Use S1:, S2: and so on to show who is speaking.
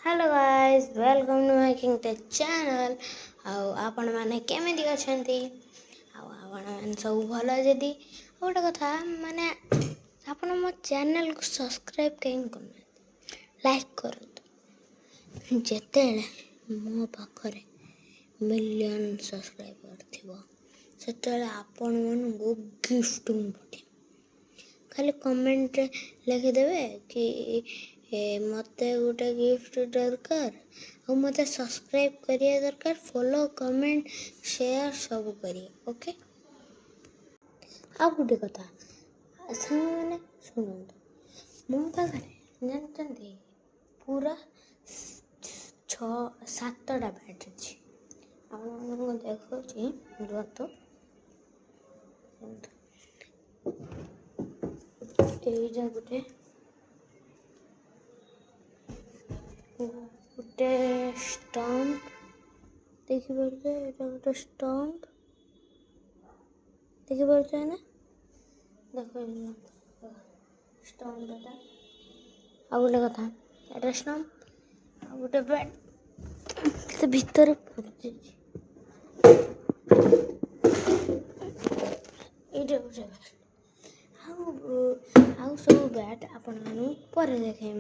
S1: Hello guys welcome to making the channel. आपण माने केमिति अछंती आपण माने सब भलो जदी गोटे कथा माने आपण मो चैनल को सब्सक्राइब कहीं करना लाइक करो जेतेले मो पाखरे मिलियन सब्सक्राइबर थिबो सेतेले आपण मन को गिफ्ट पठे खाली कमेंट लिखि देबे कि मते गोटे गिफ्ट दरकार और मते सब्सक्राइब करिया दरकार फॉलो कमेंट शेयर सब करिए ओके। आ गोटे कथा संग मैंने शुणु मो पाखे जानते पूरा 6-7टा बैट अच्छी आप देखा तो एटा गोटे गोटे स्टम्प देखिपे एटा गोटे स्टम्प देखिपे ना देख स्टम्प एटा आ गोटे कथा एटा स्टम्प आ गोटे बैट भीतर एटा गोटे बैट आउ सब बैट आपण पर देखें।